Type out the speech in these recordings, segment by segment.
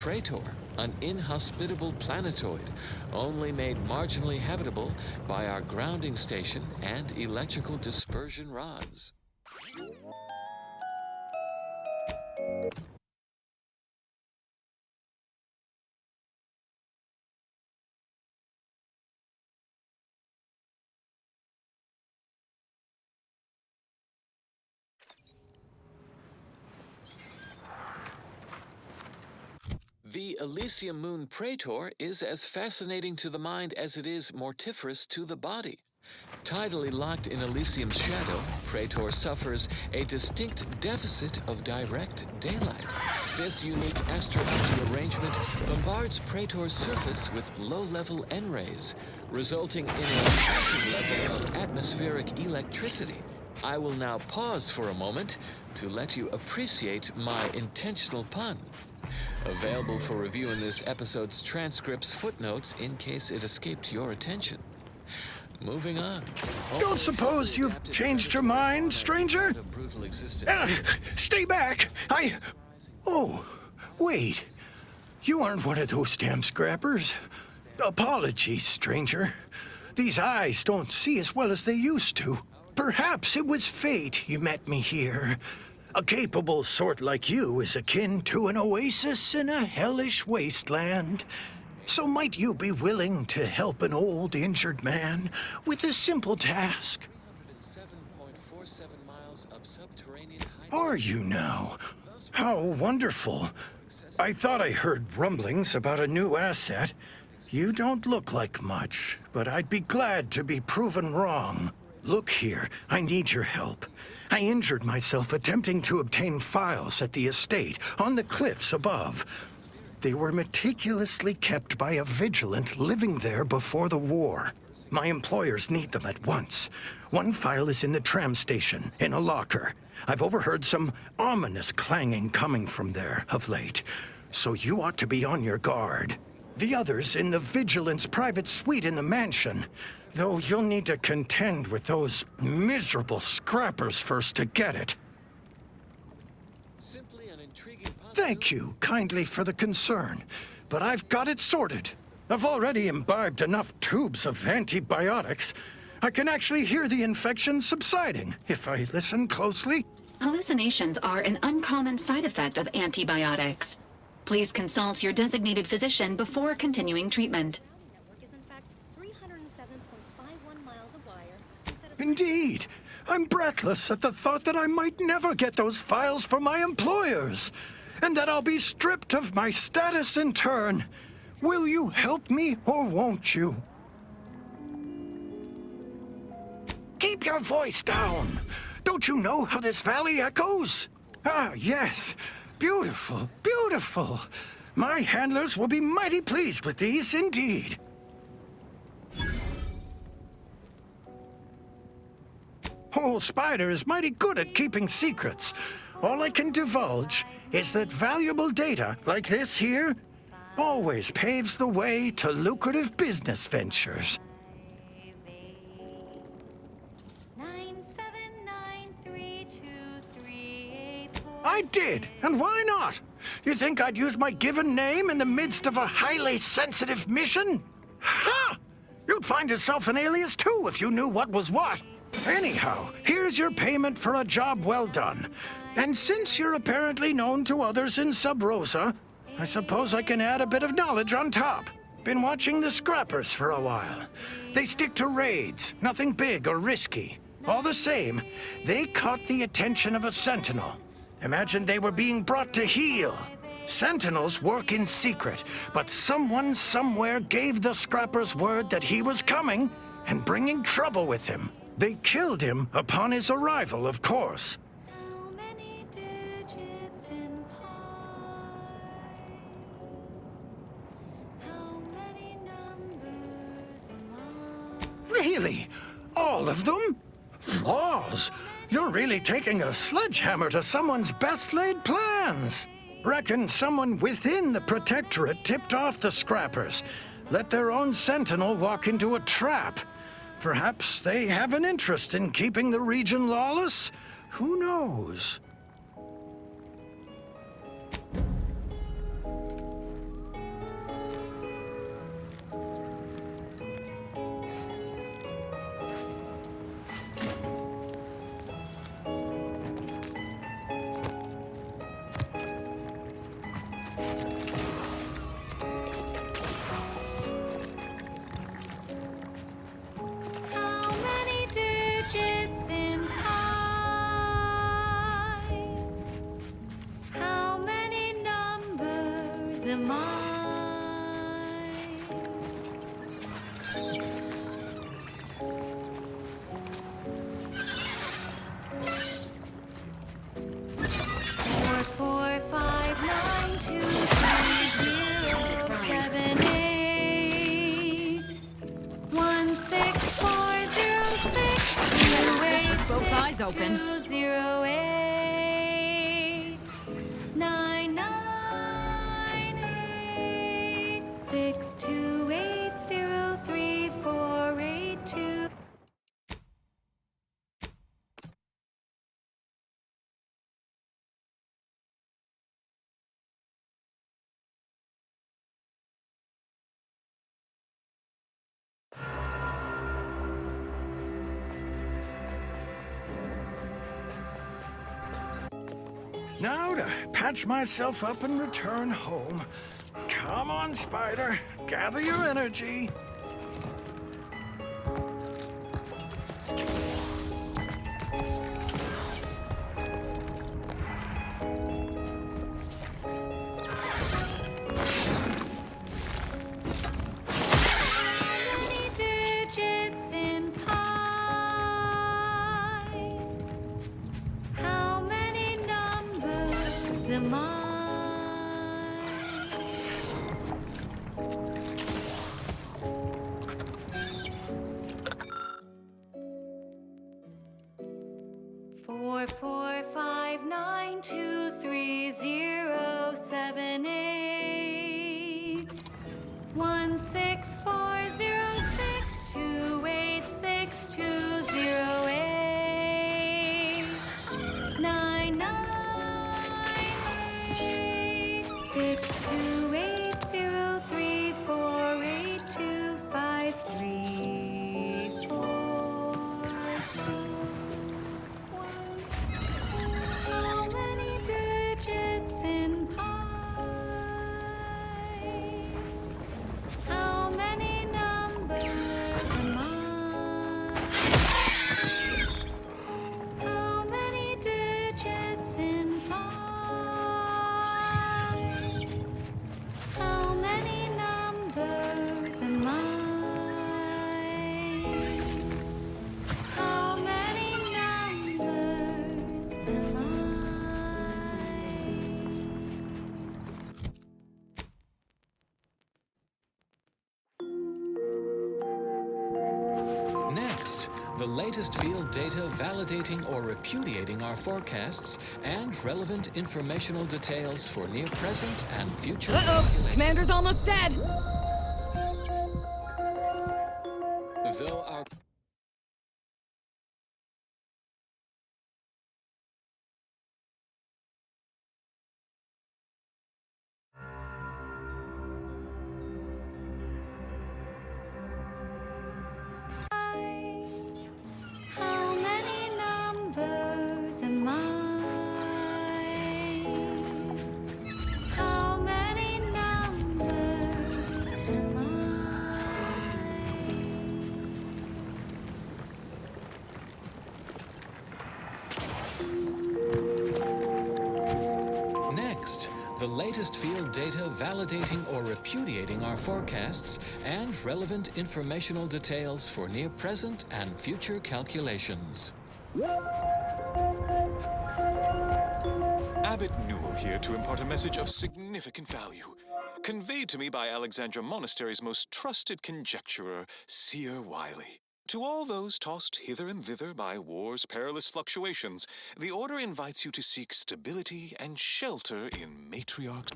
Praetor, an inhospitable planetoid, only made marginally habitable by our grounding station and electrical dispersion rods. The Elysium Moon Praetor is as fascinating to the mind as it is mortiferous to the body. Tidally locked in Elysium's shadow, Praetor suffers a distinct deficit of direct daylight. This unique astronomical arrangement bombards Praetor's surface with low-level N-rays, resulting in a shocking level of atmospheric electricity. I will now pause for a moment to let you appreciate my intentional pun. Available for review in this episode's transcript's footnotes in case it escaped your attention. Moving on. Don't suppose you've changed your mind, stranger? Stay back! Oh, wait. You aren't one of those damn scrappers. Apologies, stranger. These eyes don't see as well as they used to. Perhaps it was fate you met me here. A capable sort like you is akin to an oasis in a hellish wasteland. So might you be willing to help an old injured man with a simple task? Are you now? How wonderful. I thought I heard rumblings about a new asset. You don't look like much, but I'd be glad to be proven wrong. Look here, I need your help. I injured myself attempting to obtain files at the estate on the cliffs above. They were meticulously kept by a vigilant living there before the war. My employers need them at once. One file is in the tram station, in a locker. I've overheard some ominous clanging coming from there of late, so you ought to be on your guard. The other's in the vigilant's private suite in the mansion, though you'll need to contend with those miserable scrappers first to get it. Thank you kindly for the concern, but I've got it sorted. I've already imbibed enough tubes of antibiotics. I can actually hear the infection subsiding if I listen closely. Hallucinations are an uncommon side effect of antibiotics. Please consult your designated physician before continuing treatment. Indeed. I'm breathless at the thought that I might never get those files from my employers, and that I'll be stripped of my status in turn. Will you help me, or won't you? Keep your voice down. Don't you know how this valley echoes? Ah, yes. Beautiful, beautiful. My handlers will be mighty pleased with these, indeed. Old Spider is mighty good at keeping secrets. All I can divulge is that valuable data, like this here, always paves the way to lucrative business ventures. 9793238. I did, and why not? You think I'd use my given name in the midst of a highly sensitive mission? Ha! You'd find yourself an alias too if you knew what was what. Anyhow, here's your payment for a job well done. And since you're apparently known to others in Sub Rosa, I suppose I can add a bit of knowledge on top. Been watching the scrappers for a while. They stick to raids, nothing big or risky. All the same, they caught the attention of a sentinel. Imagine they were being brought to heel. Sentinels work in secret, but someone somewhere gave the scrappers word that he was coming and bringing trouble with him. They killed him upon his arrival, of course. How many digits in pi? How many numbers am I? Really? All of them? Laws! You're really taking a sledgehammer to someone's best-laid plans. Reckon someone within the Protectorate tipped off the scrappers. Let their own sentinel walk into a trap. Perhaps they have an interest in keeping the region lawless? Who knows? am I? 459203078 Both eyes open. 208 998 628038482. Now to patch myself up and return home. Come on, Spider. Gather your energy. Many digits in pi? How many numbers am I? 445923078 16406286208 998 62803482534. How many digits in pi? How many numbers am I? How many digits in pi? How many numbers am I? How many numbers am I? Next, the latest field data validating or repudiating our forecasts and relevant informational details for near present and future calculations. Commander's almost dead. Though our How many numbers am I? How many numbers am I? Next, the latest field data validating or repudiating our forecasts and relevant informational details for near present and future calculations. Abbot Newell here to impart a message of significant value, conveyed to me by Alexandra Monastery's most trusted conjecturer, Seer Wiley. To all those tossed hither and thither by war's perilous fluctuations, the Order invites you to seek stability and shelter in Matriarch's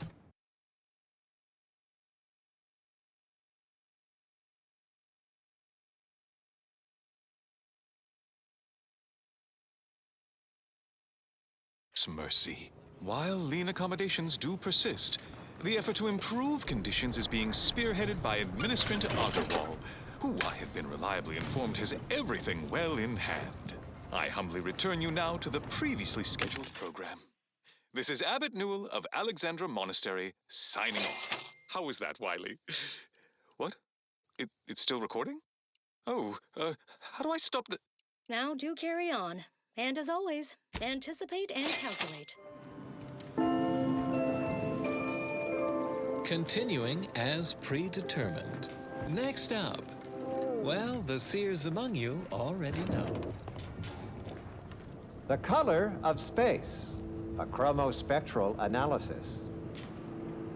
mercy. While lean accommodations do persist, the effort to improve conditions is being spearheaded by Administrator Otterwall, who I have been reliably informed has everything well in hand. I humbly return you now to the previously scheduled program. This is Abbot Newell of Alexandra Monastery, signing off. How was that, Wiley? What? It's still recording? Oh, how do I stop the... Now do carry on. And as always, anticipate and calculate. continuing as predetermined. Next up, well, the seers among you already know. The color of space, a chromospectral analysis.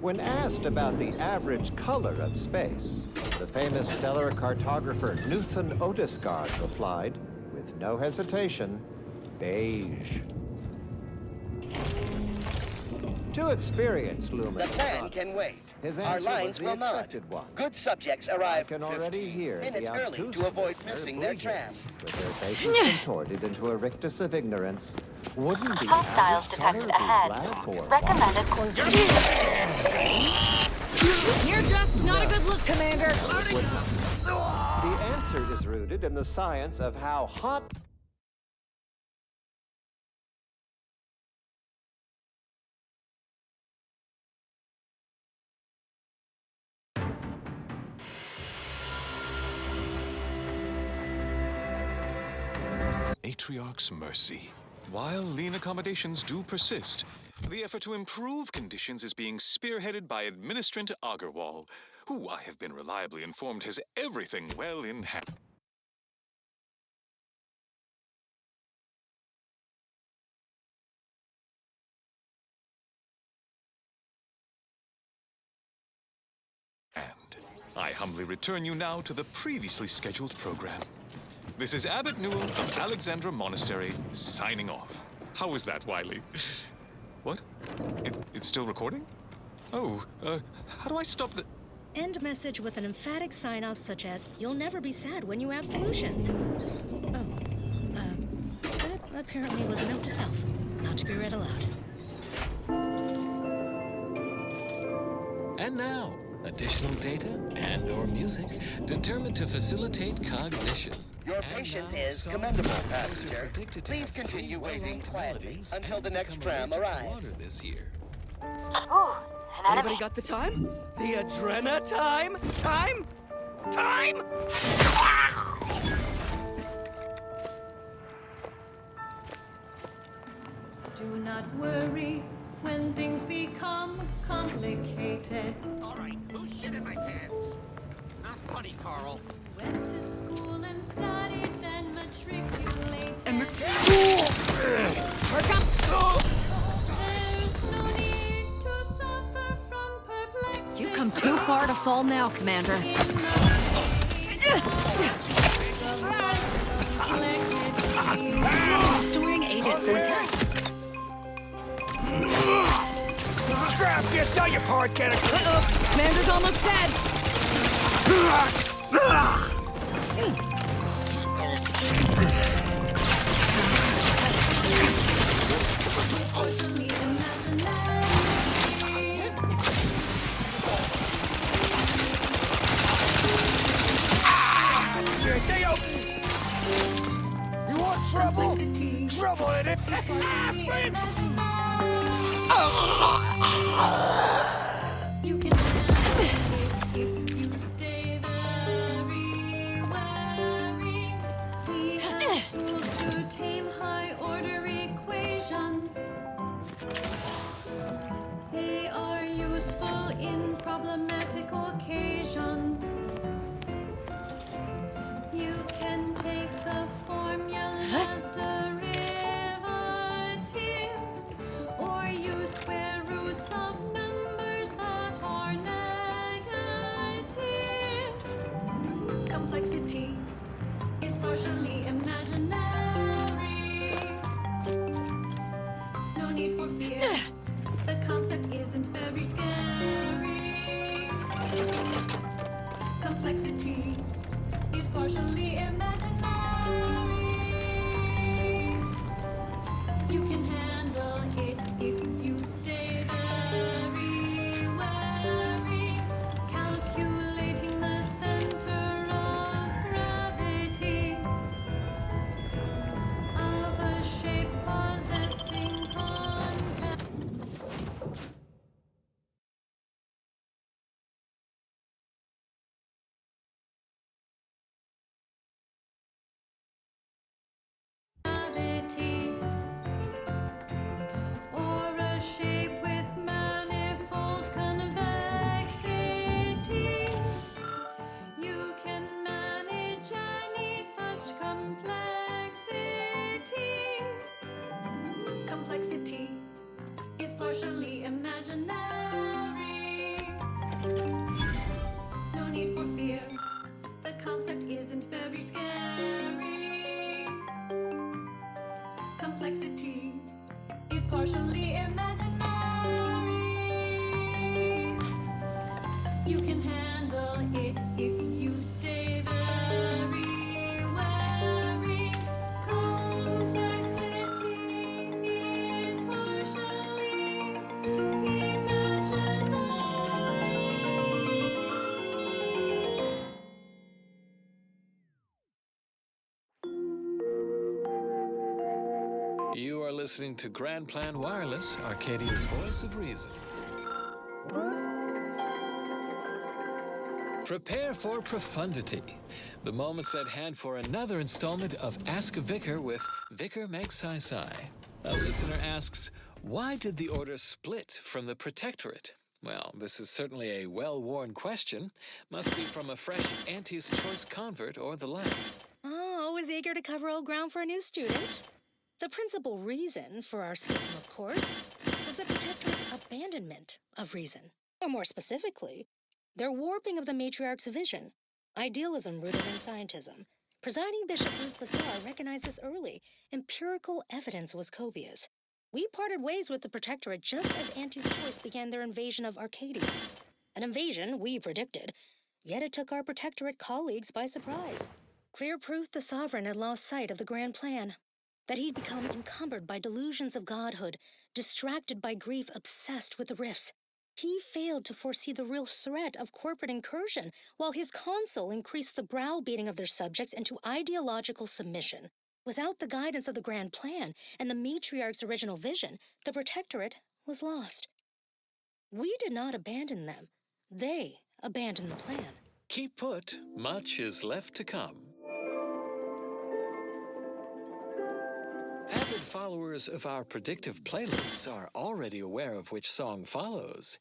When asked about the average color of space, the famous stellar cartographer Knuthen Odesgard replied, with no hesitation, beige. Too experienced, Lumen. The plan can wait. His Our answer lines was the will not. expected one. Good subjects I arrive can already 15 hear minutes the early to obtuseness avoid they're missing their bleeding, tram. with their faces contorted into a rictus of ignorance. Wouldn't the Hostiles average detected color ahead. lab for Recommended. You're just not a good look, Commander. The answer is rooted in the science of how hot Atriarch's mercy. While lean accommodations do persist, the effort to improve conditions is being spearheaded by Administrator Agarwal, who I have been reliably informed has everything well in hand. And I humbly return you now to the previously scheduled program. This is Abbot Newell of Alexandra Monastery, signing off. How was that, Wiley? What? It's still recording? Oh, how do I stop the... End message with an emphatic sign-off such as, "You'll never be sad when you have solutions." Oh, that apparently was a note to self, not to be read aloud. And now, additional data and/or music determined to facilitate cognition. Your And patience now, is some commendable, families are passenger. predicted to Please have continue three waiting well-liked quietly maladies until and the next become tram allergic to arrives. water this year. Ooh, an enemy. Anybody got the time? The Adrena time? Time? Time? Do not worry when things become complicated. All right, who's shit in my pants? Not funny, Carl. Went to school and studied, then matriculated. There's no need to suffer from perplexity. You've come too far to fall now, Commander. Restoring agent focus. Scrap, you tell your part, get it. Uh-oh, Commander's almost dead. You want trouble? Trouble in it. You can handle it if you stay very wary. We have tools to tame high-order equations. They are useful in problematic occasions. You can take the formula's derivative, or use square roots of numbers that are negative. Complexity is partially imaginary. No need for fear. The concept isn't very scary. Complexity is partially imaginary. You can handle it if you stay very wary, calculating the center of gravity of a shape possessing contact. Gravity. partially imaginary. No need for fear, the concept isn't very scary. Complexity is partially imaginary. You can handle it if you stay very wary. Complexity is partially imaginary. You are listening to Grand Plan Wireless, Arcadia's voice of reason. Prepare for profundity. The moment's at hand for another installment of Ask a Vicar with Vicar Meg Sai. A listener asks, why did the order split from the Protectorate? Well, this is certainly a well-worn question. Must be from a fresh Anti's Choice convert or the like. Oh, always eager to cover old ground for a new student. The principal reason for our schism, of course, was the Protectorate's abandonment of reason. Or more specifically, their warping of the matriarch's vision, idealism rooted in scientism. Presiding Bishop Ruth Bassar recognized this early. Empirical evidence was copious. We parted ways with the Protectorate just as Anti's Choice began their invasion of Arcadia. An invasion we predicted, yet it took our Protectorate colleagues by surprise. Clear proof the Sovereign had lost sight of the grand plan, that he'd become encumbered by delusions of godhood, distracted by grief, obsessed with the rifts. He failed to foresee the real threat of corporate incursion, while his consul increased the browbeating of their subjects into ideological submission. Without the guidance of the grand plan and the matriarch's original vision, the Protectorate was lost. We did not abandon them. They abandoned the plan. Keep put, much is left to come. Avid followers of our predictive playlists are already aware of which song follows.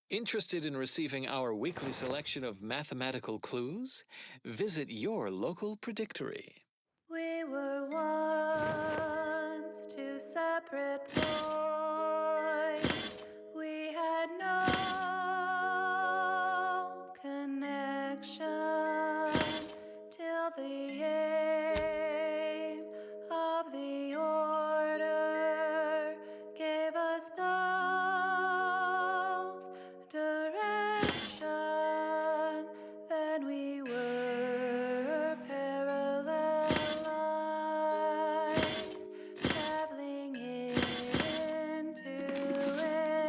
Interested in receiving our weekly selection of mathematical clues? Visit your local predictory. We were once two separate boys. We had no connection till the aim of the order gave us both direction. Then we were parallel lines, traveling into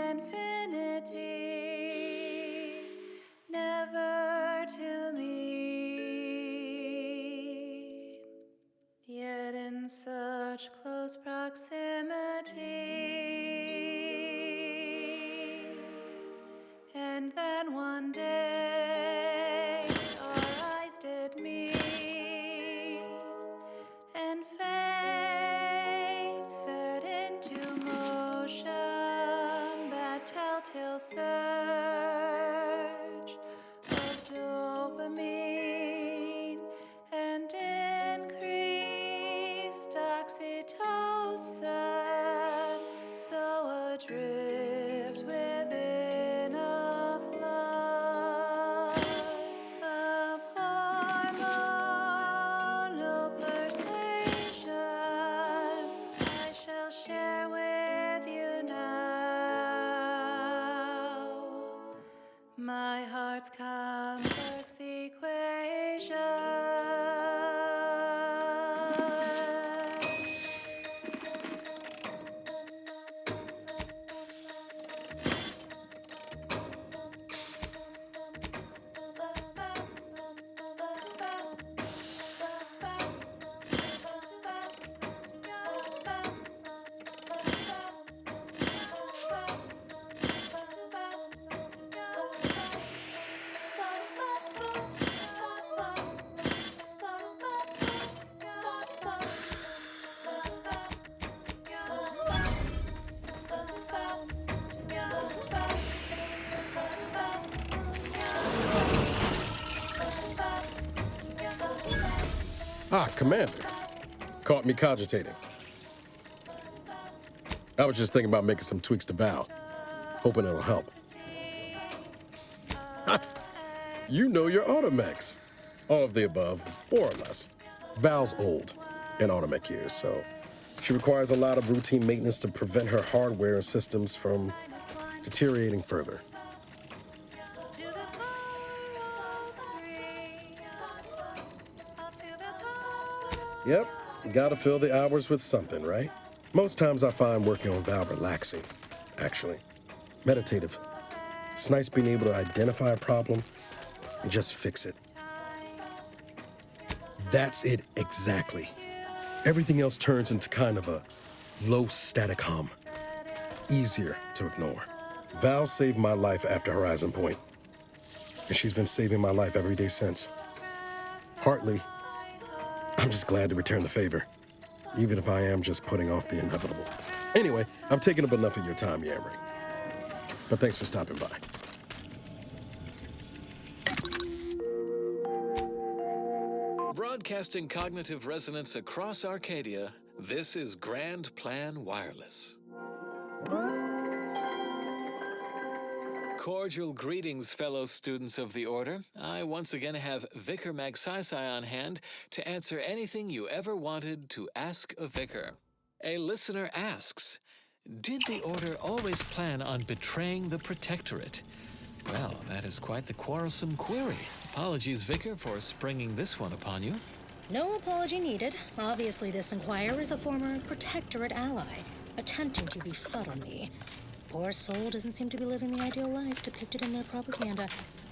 infinity, never to meet, yet in such close proximity. And then one day our eyes did meet, and fate set into motion that telltale surge of dopamine and increased oxytocin, so adrift within a flood of hormonal persuasion. I shall share with you now my heart's complex equation. Ah, Commander. Caught me cogitating. I was just thinking about making some tweaks to Val. hoping it'll help. Ha! You know your Automechs. All of the above, more or less. Val's old in Automech years, so she requires a lot of routine maintenance to prevent her hardware and systems from deteriorating further. Yep, gotta fill the hours with something, right? Most times I find working on Val relaxing, actually. Meditative. It's nice being able to identify a problem and just fix it. That's it exactly. Everything else turns into kind of a low static hum. Easier to ignore. Val saved my life after Horizon Point, and she's been saving my life every day since. Partly, I'm just glad to return the favor, even if I am just putting off the inevitable. Anyway, I've taken up enough of your time yammering, but thanks for stopping by. Broadcasting cognitive resonance across Arcadia, this is Grand Plan Wireless. Cordial greetings, fellow students of the Order. I once again have Vicar Magsaysay on hand to answer anything you ever wanted to ask a vicar. A listener asks, did the Order always plan on betraying the Protectorate? Well, that is quite the quarrelsome query. Apologies, Vicar, for springing this one upon you. No apology needed. Obviously, this inquirer is a former Protectorate ally, attempting to befuddle me. Poor soul doesn't seem to be living the ideal life depicted in their propaganda.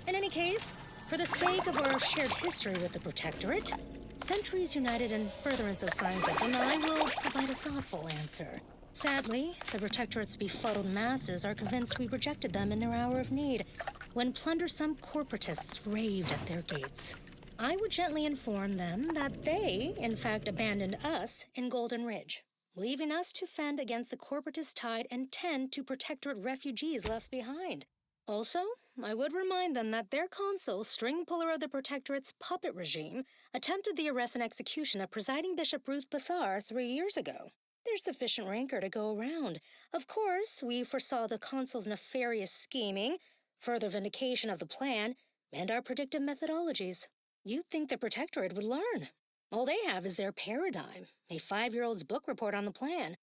In any case, for the sake of our shared history with the Protectorate, centuries united in furtherance of scientism, I will provide a thoughtful answer. Sadly, the Protectorate's befuddled masses are convinced we rejected them in their hour of need, when plundersome corporatists raved at their gates. I would gently inform them that they, in fact, abandoned us in Golden Ridge, leaving us to fend against the corporatist tide and tend to Protectorate refugees left behind. Also, I would remind them that their consul, string puller of the Protectorate's puppet regime, attempted the arrest and execution of presiding Bishop Ruth Bassar 3 years ago. There's sufficient rancor to go around. Of course, we foresaw the consul's nefarious scheming, further vindication of the plan, and our predictive methodologies. You'd think the Protectorate would learn. All they have is their paradigm, a 5-year-old's book report on the plan.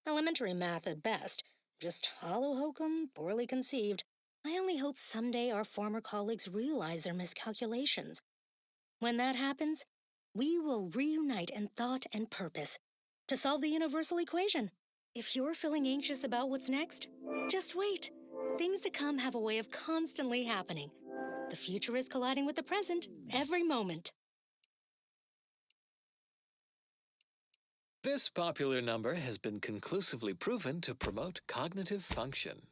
Elementary math at best, just hollow hokum, poorly conceived. I only hope someday our former colleagues realize their miscalculations. When that happens, we will reunite in thought and purpose to solve the universal equation. If you're feeling anxious about what's next, just wait. Things to come have a way of constantly happening. The future is colliding with the present every moment. This popular number has been conclusively proven to promote cognitive function.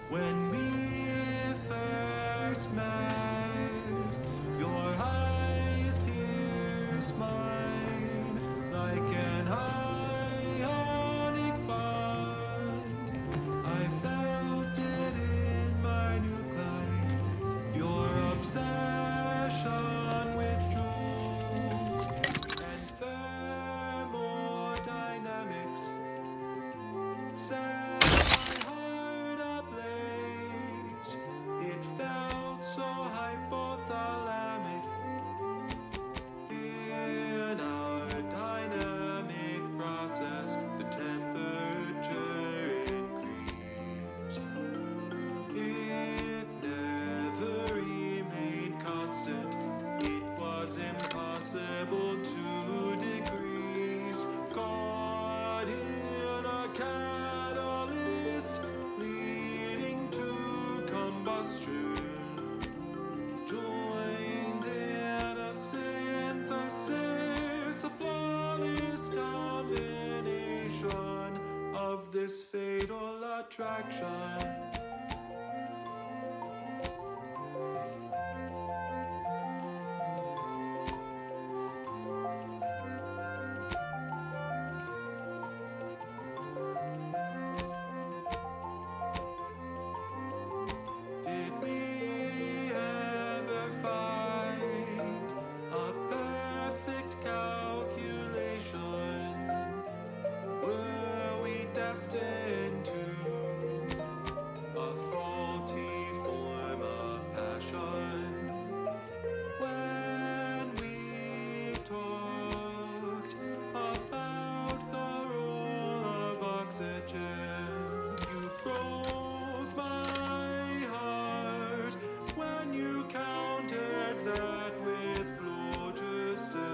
When we first met, your eyes pierced mine like an ionic bond. I felt it in my nucleus, your obsession with jewels and thermodynamics. Set my heart ablaze. It felt so hypothalamic. In our dynamic process, the temperature increased. It never remained constant. It was impossible to decrease. Caught in a catalyst leading to combustion. Joined in a synthesis, a flawless combination of this fatal attraction. discussion. When we talked about the role of oxygen, you broke my heart when you countered that with phlogiston.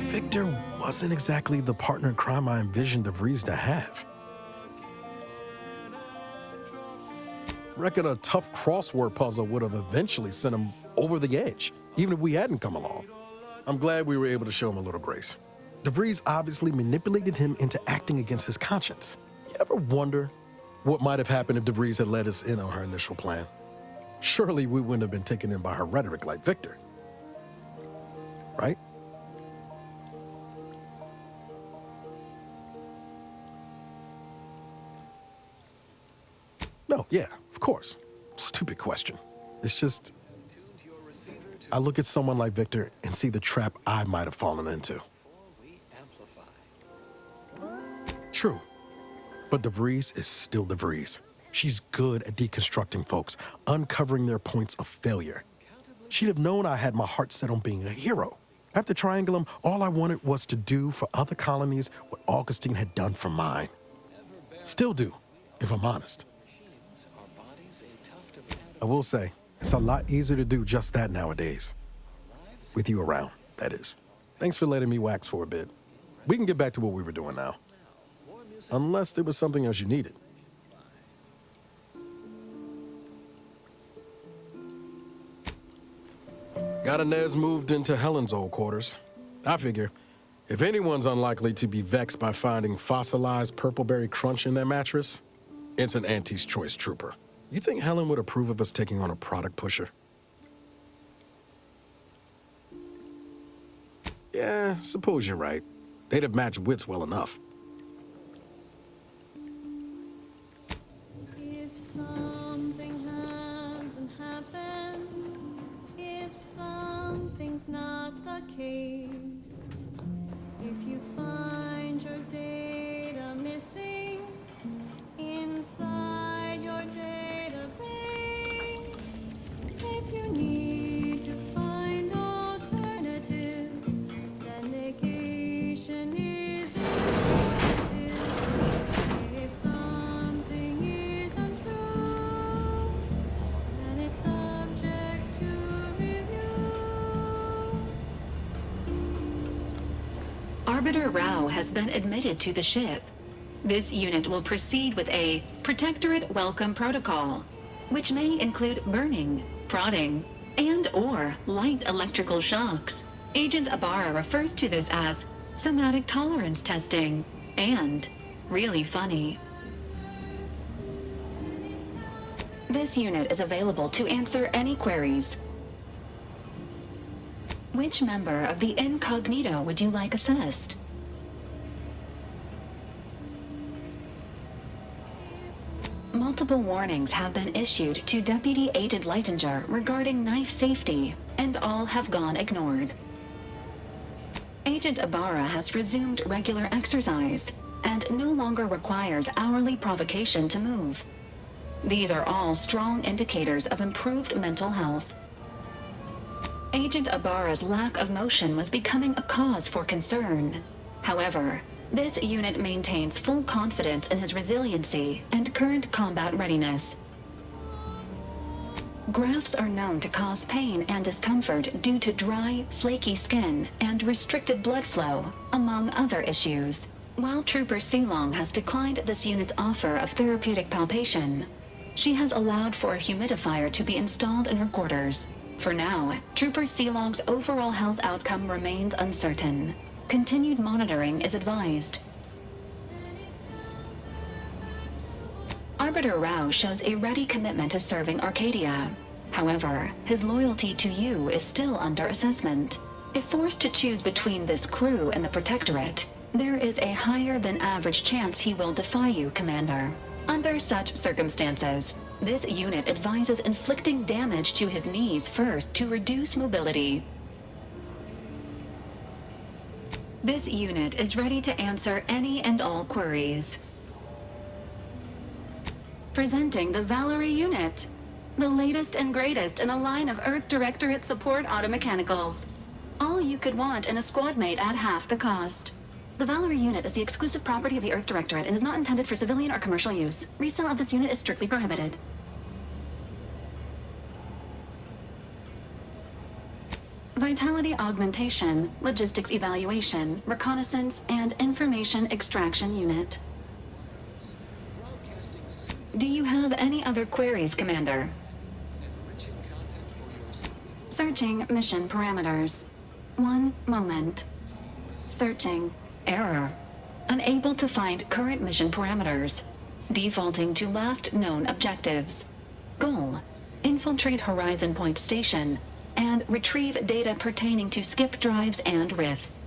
Victor wasn't exactly the partner in crime I envisioned DeVries to have. Reckon a tough crossword puzzle would have eventually sent him over the edge, even if we hadn't come along. I'm glad we were able to show him a little grace. DeVries obviously manipulated him into acting against his conscience. You ever wonder what might have happened if DeVries had let us in on her initial plan? Surely we wouldn't have been taken in by her rhetoric like Victor. Right? No, yeah, of course. Stupid question. It's just, I look at someone like Victor and see the trap I might have fallen into. True, but DeVries is still DeVries. She's good at deconstructing folks, uncovering their points of failure. She'd have known I had my heart set on being a hero. After Triangulum, all I wanted was to do for other colonies what Augustine had done for mine. Still do, if I'm honest. I will say, it's a lot easier to do just that nowadays. With you around, that is. Thanks for letting me wax for a bit. We can get back to what we were doing now. Unless there was something else you needed. Got Inez moved into Helen's old quarters. I figure, if anyone's unlikely to be vexed by finding fossilized purpleberry crunch in their mattress, it's an Auntie's Choice trooper. You think Helen would approve of us taking on a product pusher? Yeah, suppose you're right. They'd have matched wits well enough. If something hasn't happened, if something's not the case, if you find your data missing inside your database, if you need to find alternatives, then negation is expensive. If something isn't true, then it's subject to review. Arbiter Rao has been admitted to the ship. This unit will proceed with a Protectorate Welcome Protocol, which may include burning, prodding, and/or light electrical shocks. Agent Ibarra refers to this as somatic tolerance testing and really funny. This unit is available to answer any queries. Which member of the Incognito would you like assessed? Multiple warnings have been issued to Deputy Agent Leitinger regarding knife safety, and all have gone ignored. Agent Ibarra has resumed regular exercise and no longer requires hourly provocation to move. These are all strong indicators of improved mental health. Agent Ibarra's lack of motion was becoming a cause for concern. However, this unit maintains full confidence in his resiliency and current combat readiness. Grafts are known to cause pain and discomfort due to dry, flaky skin and restricted blood flow, among other issues. While Trooper Silong has declined this unit's offer of therapeutic palpation, she has allowed for a humidifier to be installed in her quarters. For now, Trooper Sealog's overall health outcome remains uncertain. Continued monitoring is advised. Arbiter Rao shows a ready commitment to serving Arcadia. However, his loyalty to you is still under assessment. If forced to choose between this crew and the Protectorate, there is a higher than average chance he will defy you, Commander. Under such circumstances, this unit advises inflicting damage to his knees first to reduce mobility. This unit is ready to answer any and all queries. Presenting the Valerie unit, the latest and greatest in a line of Earth Directorate support automechanicals. All you could want in a squad mate at half the cost. The Valerie unit is the exclusive property of the Earth Directorate and is not intended for civilian or commercial use. Resale of this unit is strictly prohibited. Vitality augmentation, logistics evaluation, reconnaissance, and information extraction unit. Do you have any other queries, Commander? Searching mission parameters. One moment. Searching. Error. Unable to find current mission parameters. Defaulting to last known objectives. Goal. Infiltrate Horizon Point Station and retrieve data pertaining to skip drives and rifts.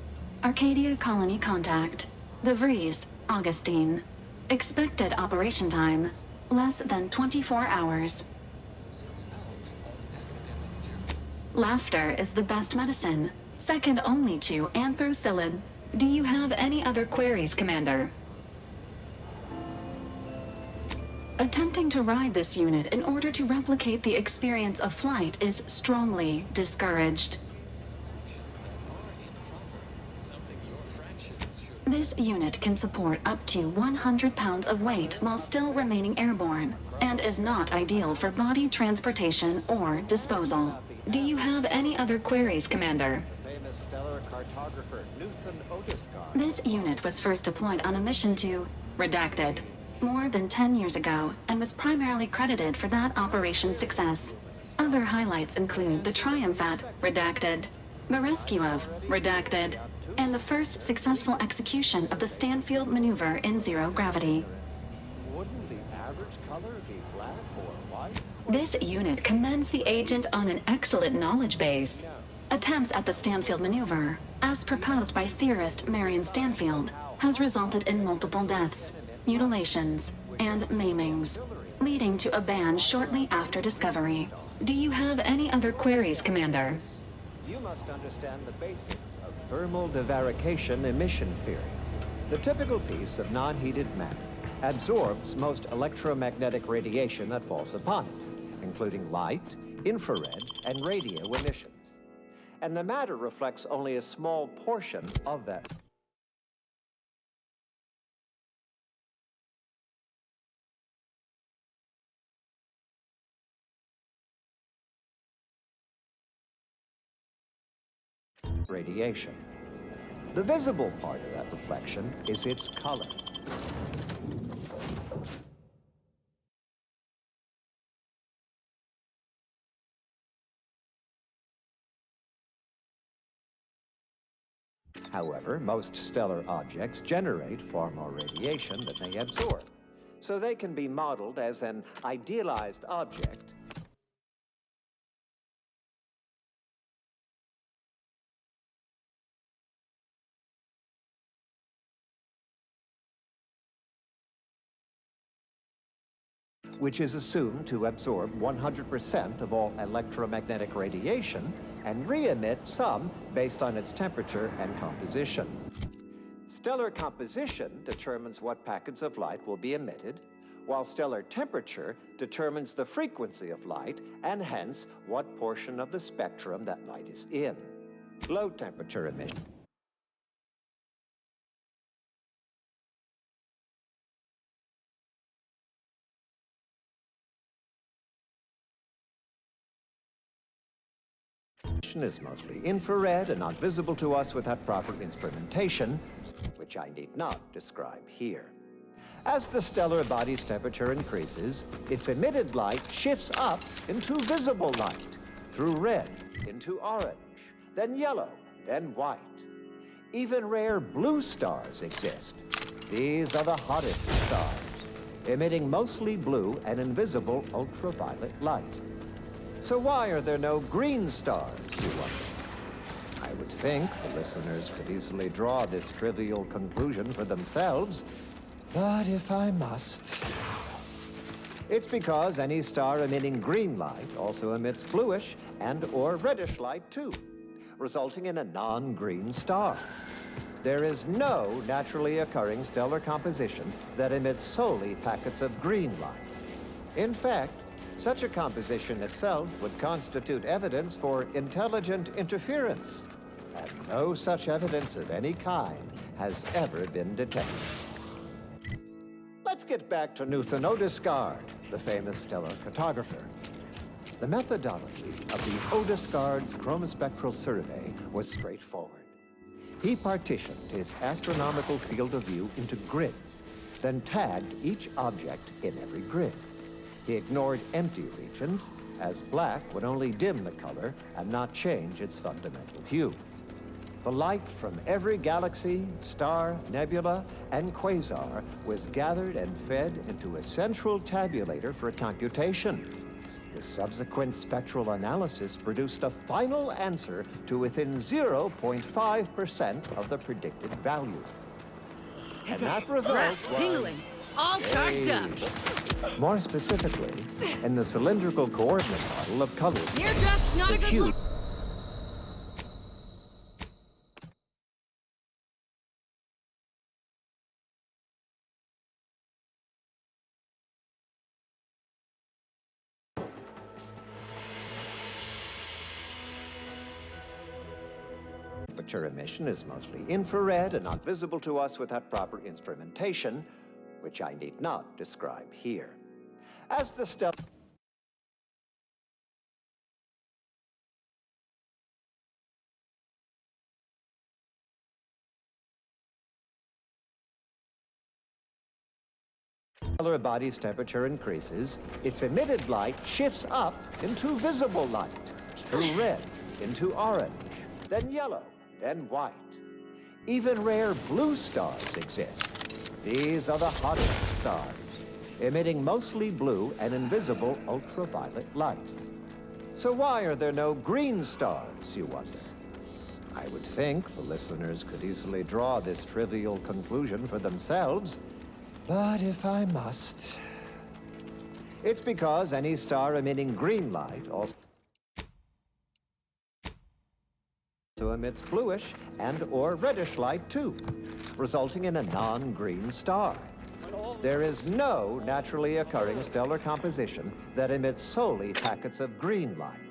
Arcadia Colony contact. DeVries, Augustine. Expected operation time. Less than 24 hours. Laughter is the best medicine, second only to anthracillin. Do you have any other queries, Commander? Attempting to ride this unit in order to replicate the experience of flight is strongly discouraged. This unit can support up to 100 pounds of weight while still remaining airborne, and is not ideal for body transportation or disposal. Do you have any other queries, Commander? Famous stellar cartographer Newton Otiscar. This unit was first deployed on a mission to Redacted more than 10 years ago, and was primarily credited for that operation's success. Other highlights include the triumph at Redacted, the rescue of Redacted, and the first successful execution of the Stanfield maneuver in zero gravity. Wouldn't the average color be black or white? This unit commends the agent on an excellent knowledge base. Attempts at the Stanfield maneuver, as proposed by theorist Marion Stanfield, has resulted in multiple deaths, mutilations, and maimings, leading to a ban shortly after discovery. Do you have any other queries, Commander? You must understand the basics of thermal divarication emission theory. The typical piece of non-heated matter absorbs most electromagnetic radiation that falls upon it, including light, infrared, and radio emissions. And the matter reflects only a small portion of that. Radiation. The visible part of that reflection is its color. However, most stellar objects generate far more radiation than they absorb, so they can be modeled as an idealized object which is assumed to absorb 100% of all electromagnetic radiation and re-emit some based on its temperature and composition. Stellar composition determines what packets of light will be emitted, while stellar temperature determines the frequency of light and hence what portion of the spectrum that light is in. Low temperature emission. Is mostly infrared and not visible to us without proper instrumentation, which I need not describe here. As the stellar body's temperature increases, its emitted light shifts up into visible light through red, into orange, then yellow, then white. Even rare blue stars exist. These are the hottest stars, emitting mostly blue and invisible ultraviolet light. So why are there no green stars, you wonder? I would think the listeners could easily draw this trivial conclusion for themselves, but if I must... It's because any star emitting green light also emits bluish and/or reddish light too, resulting in a non-green star. There is no naturally occurring stellar composition that emits solely packets of green light. In fact, such a composition itself would constitute evidence for intelligent interference, and no such evidence of any kind has ever been detected. Let's get back to Newton Odescard, the famous stellar cartographer. The methodology of the Odescard's chromospectral survey was straightforward. He partitioned his astronomical field of view into grids, then tagged each object in every grid. He ignored empty regions, as black would only dim the color and not change its fundamental hue. The light from every galaxy, star, nebula, and quasar was gathered and fed into a central tabulator for computation. The subsequent spectral analysis produced a final answer to within 0.5% of the predicted value. And that result was tingling, all charged up. More specifically, in the cylindrical coordinate model of colors, You're just not a good hue look. Temperature emission is mostly infrared and not visible to us without proper instrumentation, which I need not describe here. As the stellar body's temperature increases, its emitted light shifts up into visible light, through red, into orange, then yellow, then white. Even rare blue stars exist. These are the hottest stars, emitting mostly blue and invisible ultraviolet light. So why are there no green stars, you wonder? I would think the listeners could easily draw this trivial conclusion for themselves, but if I must... It's because any star emitting green light also emits bluish and/or reddish light too, resulting in a non-green star. There is no naturally occurring stellar composition that emits solely packets of green light.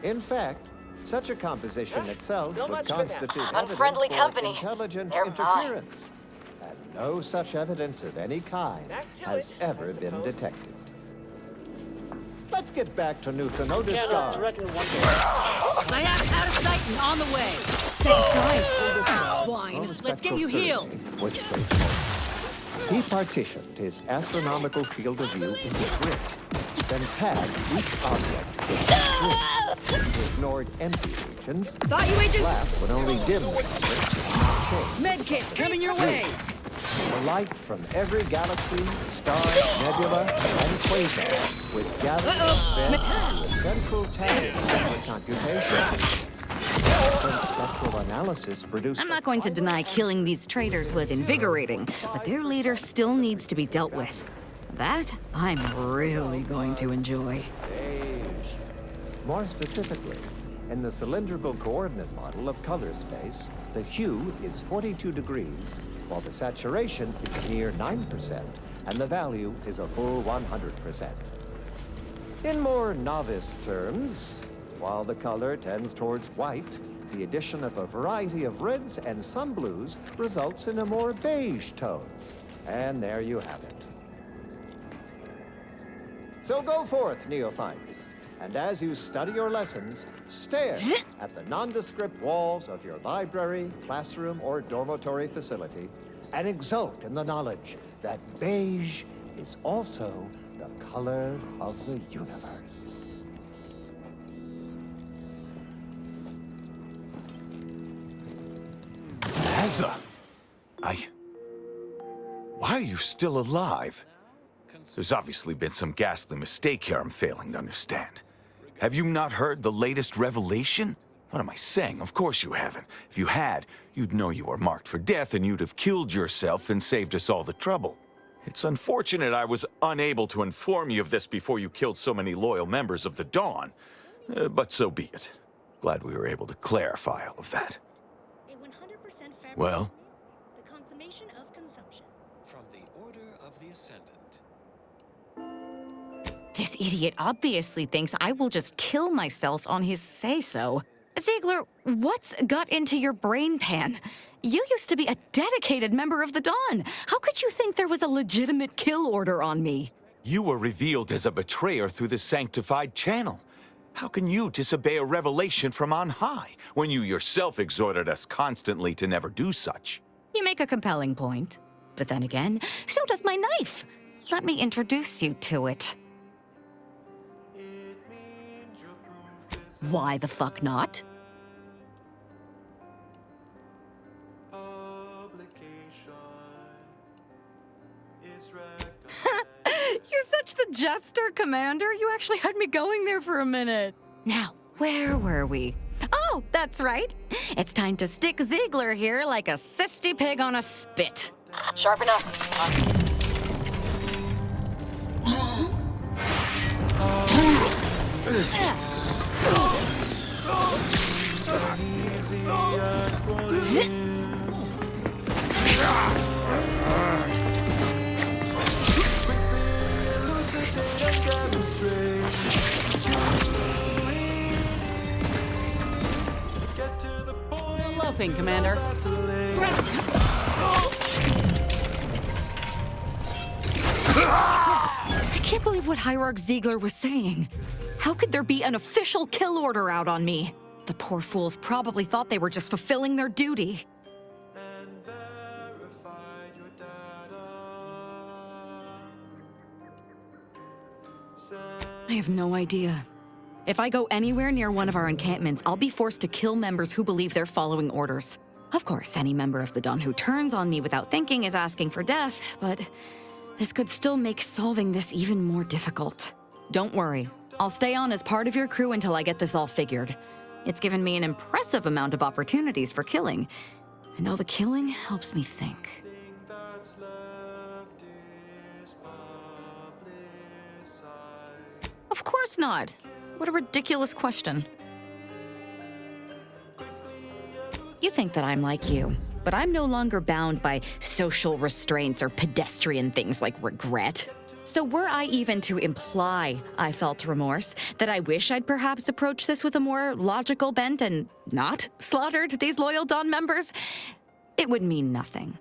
In fact, such a composition itself would constitute evidence for intelligent interference, and no such evidence of any kind has ever been detected. Let's get back to Newton Odescard. My ass out of sight and on the way. Stay aside, swine. Let's get you healed. Was straightforward. He partitioned his astronomical field of view into grids, then tagged each object in each grid. He ignored empty regions. Thought you agents. Black would only dim the color. Medkit coming your way. The light from every galaxy, star, nebula, and quasar was gathered and fed to a central tabulator for computation. Spectral analysis produced. I'm not going to deny killing these traitors was invigorating, but their leader still needs to be dealt with. That I'm really going to enjoy. More specifically, in the cylindrical coordinate model of color space, the hue is 42 degrees, while the saturation is near 9%, and the value is a full 100%. In more novice terms, while the color tends towards white, the addition of a variety of reds and some blues results in a more beige tone. And there you have it. So go forth, neophytes, and as you study your lessons, stare at the nondescript walls of your library, classroom, or dormitory facility, and exult in the knowledge that beige is also the color of the universe. Teza! Why are you still alive? There's obviously been some ghastly mistake here I'm failing to understand. Have you not heard the latest revelation? What am I saying? Of course you haven't. If you had, you'd know you were marked for death and you'd have killed yourself and saved us all the trouble. It's unfortunate I was unable to inform you of this before you killed so many loyal members of the Dawn. But so be it. Glad we were able to clarify all of that. A 100% fabric Well? the consummation of consumption. From the Order of the Ascendant. This idiot obviously thinks I will just kill myself on his say-so. Ziegler, what's got into your brain pan? You used to be a dedicated member of the Dawn. How could you think there was a legitimate kill order on me? You were revealed as a betrayer through the sanctified channel. How can you disobey a revelation from on high, when you yourself exhorted us constantly to never do such? You make a compelling point. But then again, so does my knife. Let me introduce you to it. Why the fuck not? You're such the jester, Commander. You actually had me going there for a minute. Now, where were we? Oh, that's right. It's time to stick Ziegler here like a cysty pig on a spit. Sharp enough. Loafing, Commander. I can't believe what Hierarch Ziegler was saying. How could there be an official kill order out on me? The poor fools probably thought they were just fulfilling their duty. I have no idea. If I go anywhere near one of our encampments, I'll be forced to kill members who believe they're following orders. Of course, any member of the Dawn who turns on me without thinking is asking for death, but this could still make solving this even more difficult. Don't worry. I'll stay on as part of your crew until I get this all figured. It's given me an impressive amount of opportunities for killing, and all the killing helps me think. Of course not. What a ridiculous question. You think that I'm like you, but I'm no longer bound by social restraints or pedestrian things like regret. So were I even to imply I felt remorse, that I wish I'd perhaps approached this with a more logical bent and not slaughtered these loyal Dawn members, it would mean nothing.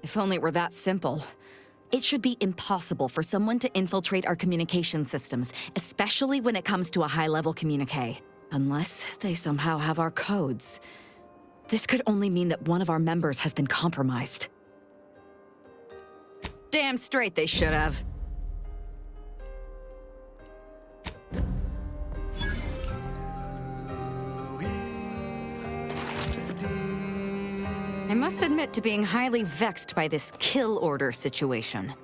If only it were that simple. It should be impossible for someone to infiltrate our communication systems, especially when it comes to a high-level communique. Unless they somehow have our codes. This could only mean that one of our members has been compromised. Damn straight they should have. I must admit to being highly vexed by this kill order situation.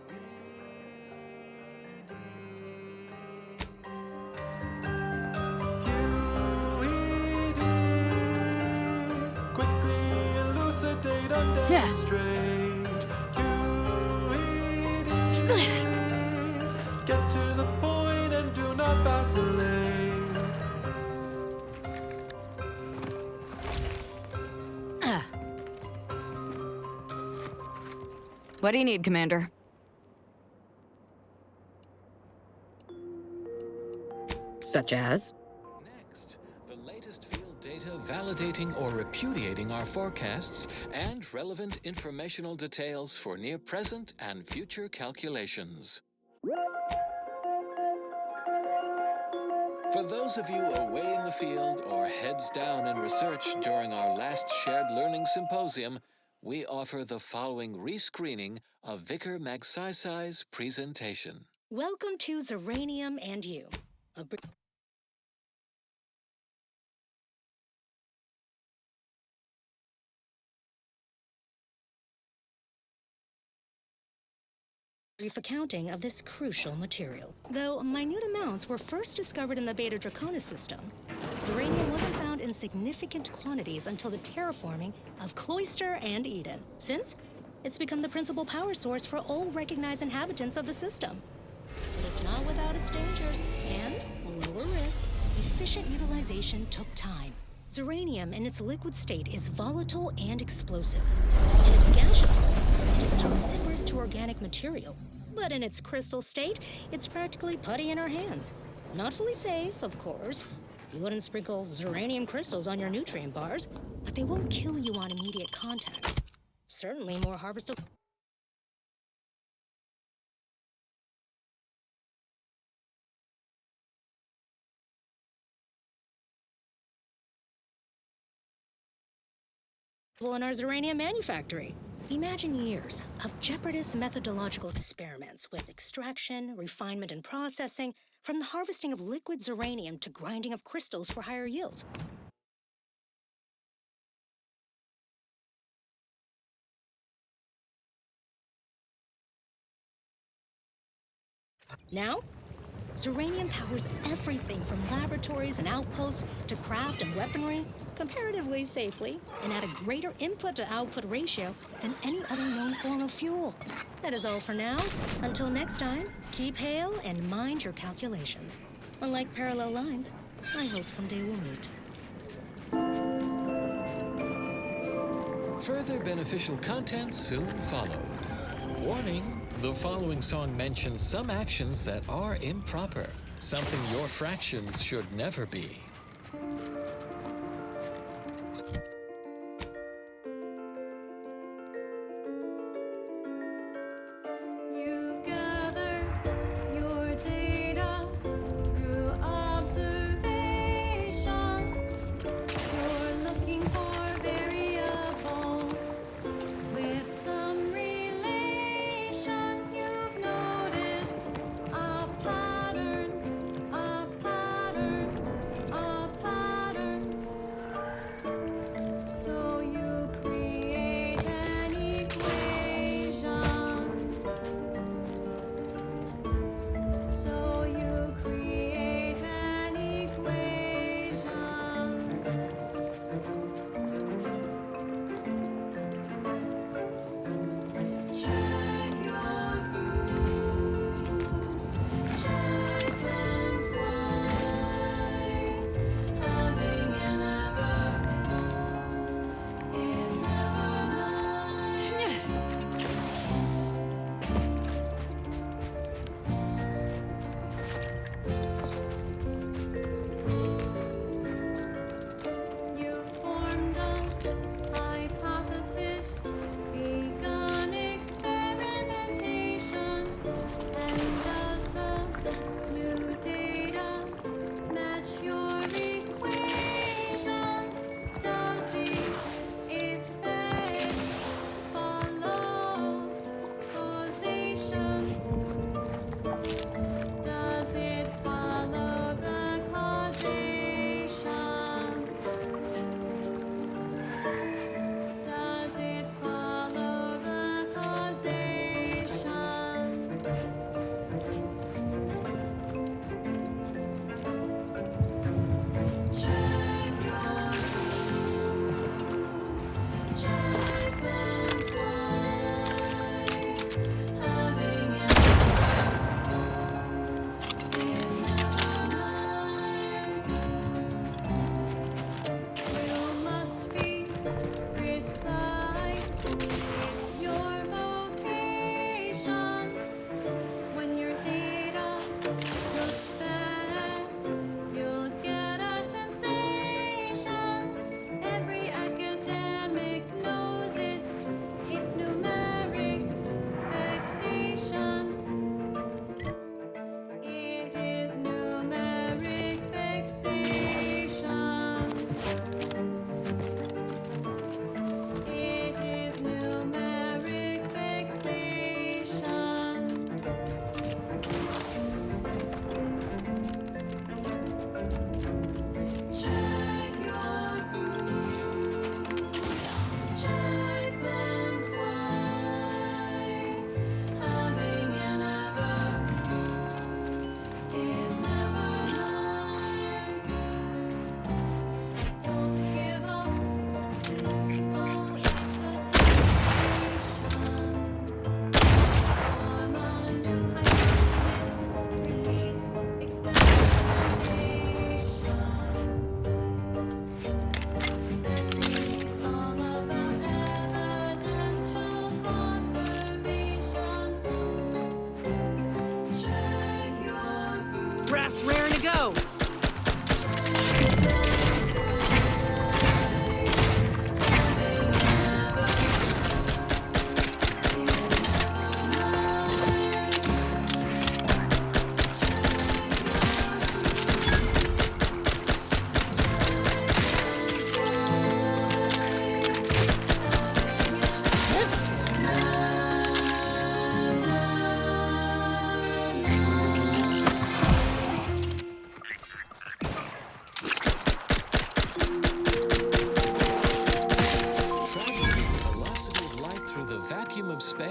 Get to the point and do not vacillate. What do you need, Commander? Such as? Next, the latest field data validating or repudiating our forecasts and relevant informational details for near-present and future calculations. For those of you away in the field or heads down in research during our last shared learning symposium, we offer the following rescreening of Vicar Magsaysay's presentation. Welcome to Zeranium and You, a brief accounting of this crucial material. Though minute amounts were first discovered in the Beta Draconis system, Zeranium wasn't found in significant quantities until the terraforming of Cloister and Eden. Since it's become the principal power source for all recognized inhabitants of the system. But it's not without its dangers, and lower risk. Efficient utilization took time. Zeranium in its liquid state is volatile and explosive. In its gaseous form, it is toxiferous to organic material. But in its crystal state, it's practically putty in our hands. Not fully safe, of course. You wouldn't sprinkle Zeranium crystals on your nutrient bars, but they won't kill you on immediate contact. Certainly more harvestable. In our Zeranium manufactory. Imagine years of jeopardous methodological experiments with extraction, refinement, and processing, from the harvesting of liquid Zeranium to grinding of crystals for higher yields. Now, Zeranium powers everything from laboratories and outposts to craft and weaponry, comparatively safely, and at a greater input-to-output ratio than any other known form of fuel. That is all for now. Until next time, keep hail and mind your calculations. Unlike parallel lines, I hope someday we'll meet. Further beneficial content soon follows. Warning, the following song mentions some actions that are improper, something your fractions should never be. You gather your data through observation. You're looking for variables with some relation. You've noticed a pattern, a pattern, a pattern.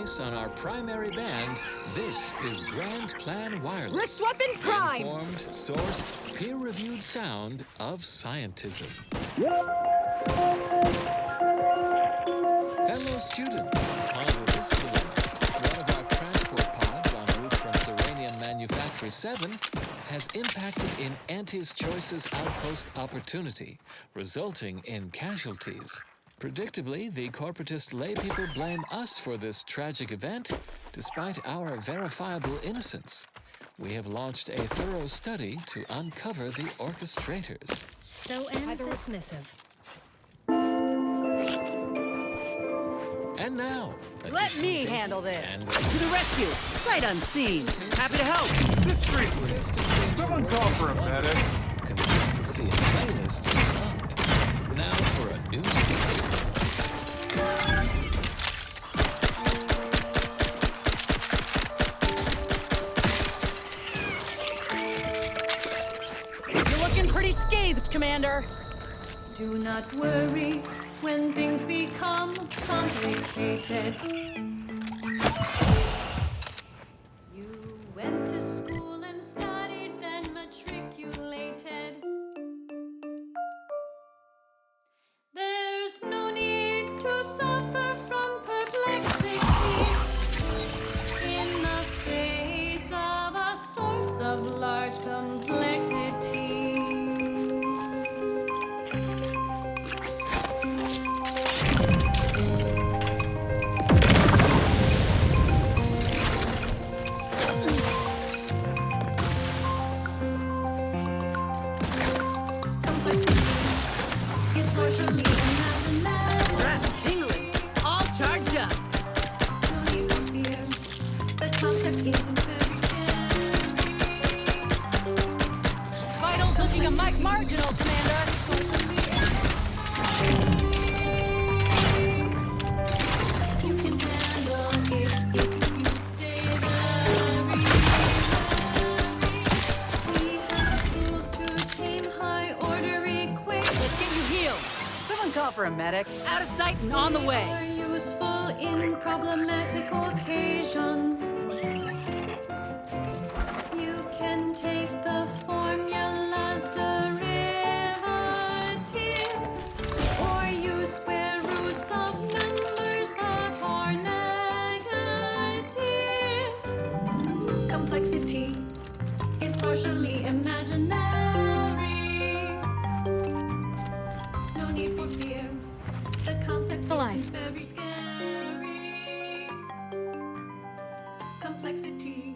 device on our primary band, this is Grand Plan Wireless. Wrist weapon prime! Informed, sourced, peer-reviewed sound of scientism. Fellow students, ponder this dilemma. One of our transport pods en route from Serenium Manufactory 7 has impacted in Antis Choice's outpost Opportunity, resulting in casualties. Predictably, the corporatist laypeople blame us for this tragic event, despite our verifiable innocence. We have launched a thorough study to uncover the orchestrators. So ends this missive. And now, Let me additional handle this. and To the rescue, sight unseen. Happy to help. Discreetly. consistency in Someone your call work for is a one medic. thing, consistency in playlists is not. Now for a new series. You're looking pretty scathed, Commander. Do not worry when things become complicated. You went to school and studied, then matriculated. There's no need to suffer from perplexity in the face of a source of large complexity. It's socially imaginary. Breath tingling. All charged up. No need for fear. The concept isn't very scary. Vitals looking a mic marginal, Commander. You can handle it if you stay very. We have tools to tame high order equations. Let's get you healed. Someone call for a medic. Out of sight and on the way. Are useful in problematic occasions. You can take the formula's derivative, or use square roots of numbers that are negative. Complexity is partially imaginary. No need for fear. The concept Alive. isn't very scary. Complexity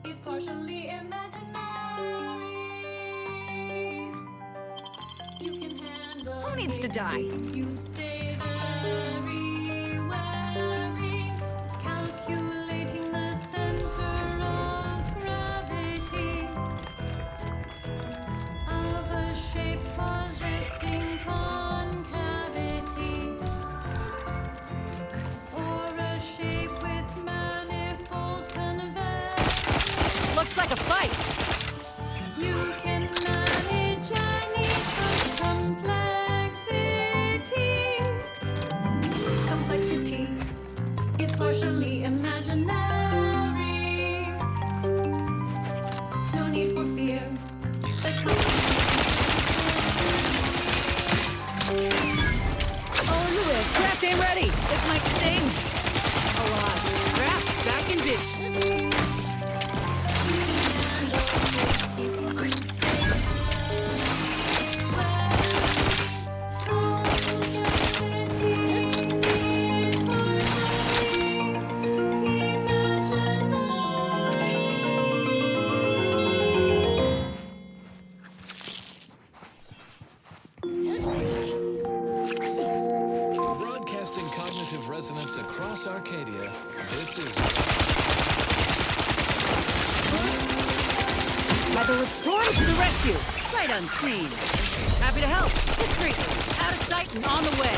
is partially imaginary. You can handle Who needs to it die? if you stay very wary, calculating the center of gravity of a shape possessing concavity, or a shape with manifold convexity. Looks like a fight. You can manage any such complexity. Complexity is partially imaginary. No need for fear. The Oh, Lewis, craft aim ready. This might sting. A lot. Craft back in business. Broadcasting cognitive resonance across Arcadia, this is Weather storm to the rescue. Sight unseen. Happy to help. Discreetly. Out of sight and on the way.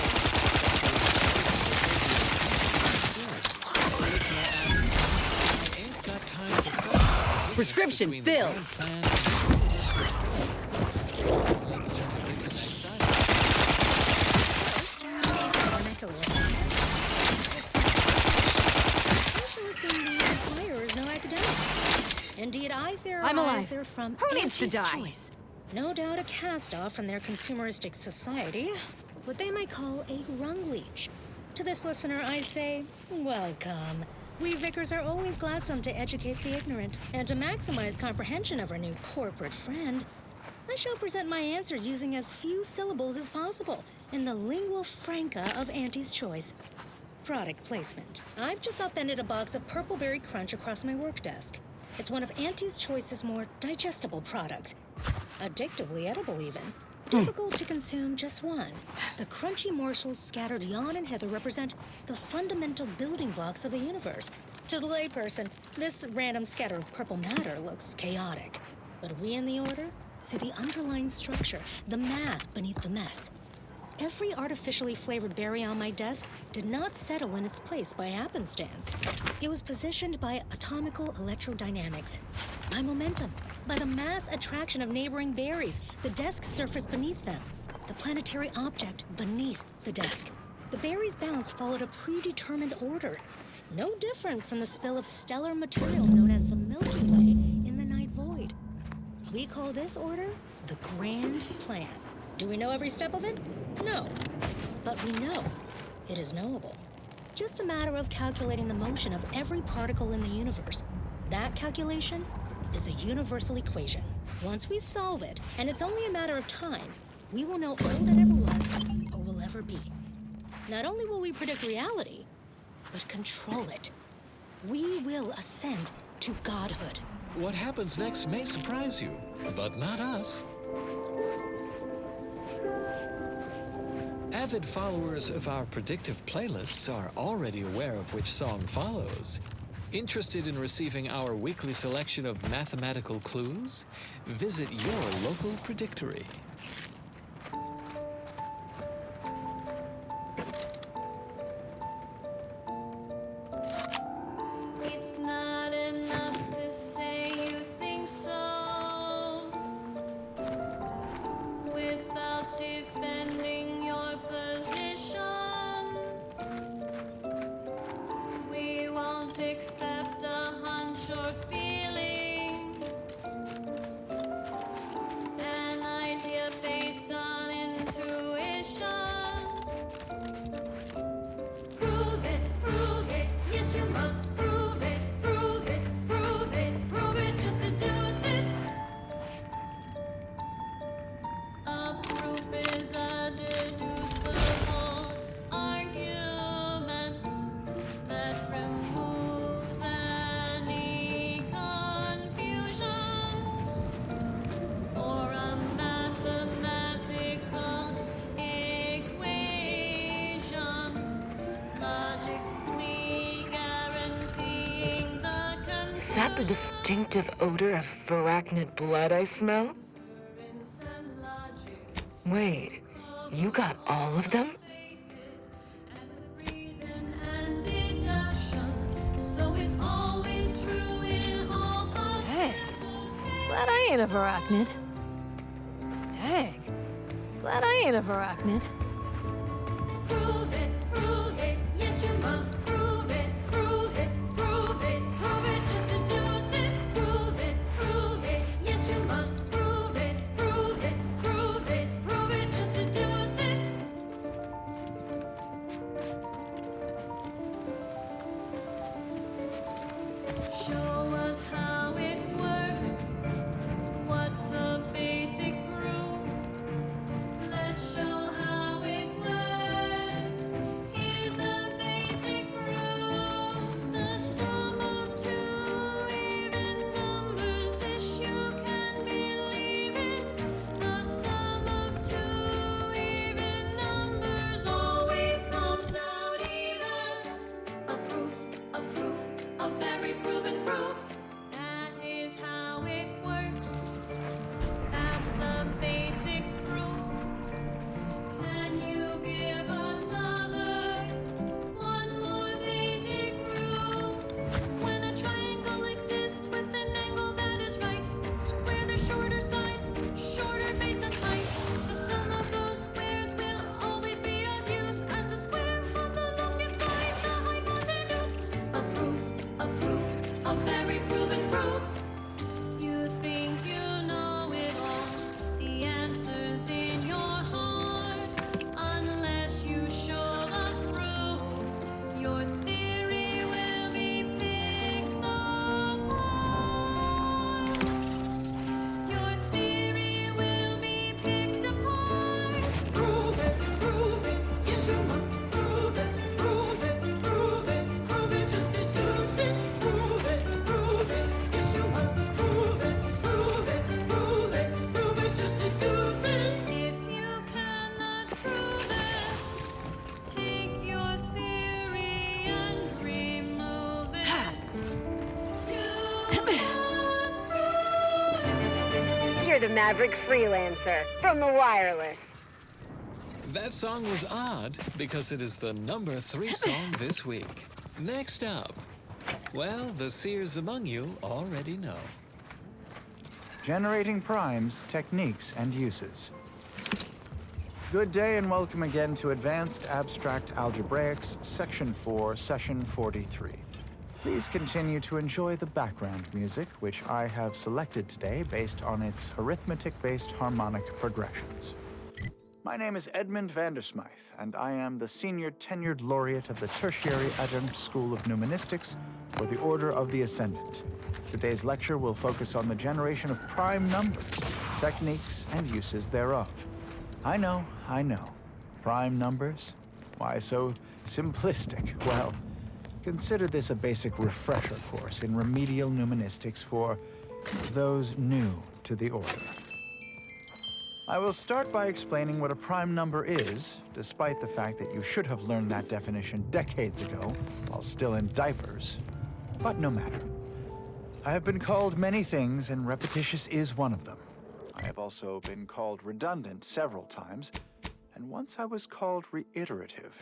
ain't got time to settle. Prescription Between the filled. grand plan and the Let's jump into the next side. alive. they're from Who needs to Auntie's die? Choice. No doubt a cast-off from their consumeristic society. What they might call a rung leech. To this listener, I say, welcome. We Vickers are always gladsome to educate the ignorant, and to maximize comprehension of our new corporate friend, I shall present my answers using as few syllables as possible in the lingua franca of Auntie's Choice. Product placement. I've just upended a box of Purple Berry Crunch across my work desk. It's one of Auntie's Choice's more digestible products. Addictively edible, even. Difficult to consume, just one. The crunchy morsels scattered yon and hither represent the fundamental building blocks of the universe. To the layperson, this random scatter of purple matter looks chaotic. But we in the Order see the underlying structure, the math beneath the mess. Every artificially flavored berry on my desk did not settle in its place by happenstance. It was positioned by atomical electrodynamics, by momentum, by the mass attraction of neighboring berries, the desk surface beneath them, the planetary object beneath the desk. The berries' bounce followed a predetermined order, no different from the spill of stellar material known as the Milky Way in the night void. We call this order the Grand Plan. Do we know every step of it? No. But we know it is knowable. Just a matter of calculating the motion of every particle in the universe. That calculation is a universal equation. Once we solve it, and it's only a matter of time, we will know all that ever was or will ever be. Not only will we predict reality, but control it. We will ascend to godhood. What happens next may surprise you, but not us. Avid followers of our predictive playlists are already aware of which song follows. Interested in receiving our weekly selection of mathematical clues? Visit your local predictory. It's not enough to say you think so without defending your position. We won't accept a hunch or feeling, an idea based on intuition. Prove it, yes you must prove it, prove it, prove it, prove it, just deduce it. A proof is a deducible argument that removes any confusion or a mathematical equation, logically guaranteeing the conclusion. Is that the distinctive odor of arachnid blood I smell? Wait, you got all of them? And deduction, so it's always true in all Hey, glad I ain't a arachnid. Dang, glad I ain't a arachnid. Prove it, yes you must prove it, prove it, prove it, prove it, just deduce it. Prove it, yes you must prove it, prove it, prove it, prove it, just deduce it. Show us how it works. What's a basic proof? Let's show how it Maverick Freelancer from the Wireless. That song was odd because it is the number 3 song this week. Next up, well, the seers among you already know. Generating primes, techniques, and uses. Good day and welcome again to Advanced Abstract Algebraics, Section 4, Session 43. Please continue to enjoy the background music, which I have selected today based on its arithmetic-based harmonic progressions. My name is Edmund Vandersmythe, and I am the Senior Tenured Laureate of the Tertiary Adjunct School of Numismatics for the Order of the Ascendant. Today's lecture will focus on the generation of prime numbers, techniques, and uses thereof. I know. Prime numbers? Why so simplistic? Well, consider this a basic refresher course in remedial numismatics for those new to the order. I will start by explaining what a prime number is, despite the fact that you should have learned that definition decades ago while still in diapers. But no matter. I have been called many things, and repetitious is one of them. I have also been called redundant several times, and once I was called reiterative.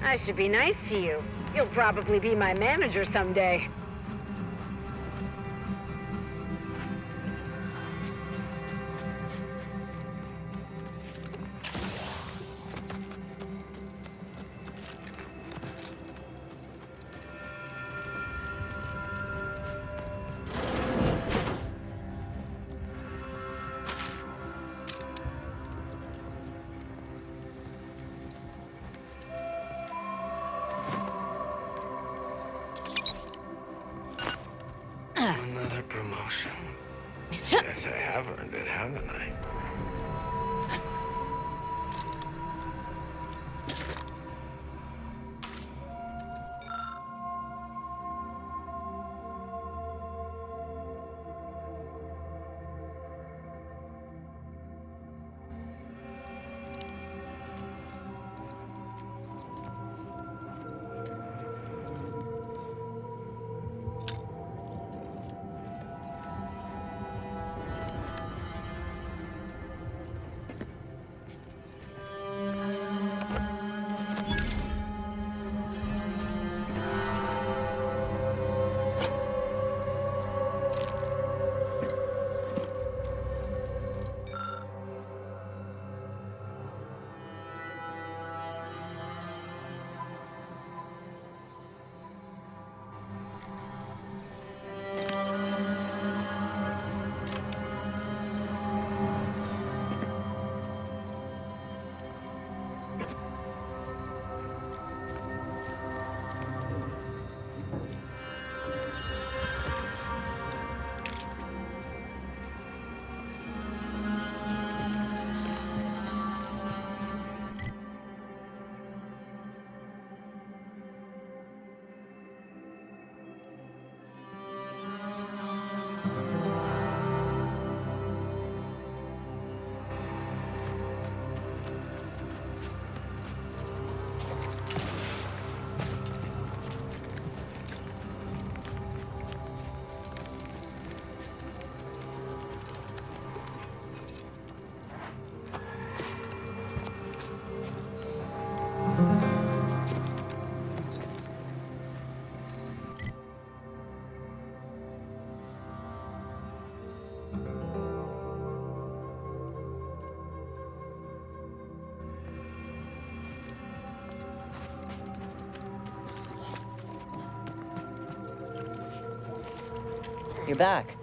I should be nice to you. You'll probably be my manager someday. Another promotion. Guess I have earned it, haven't I? You're back.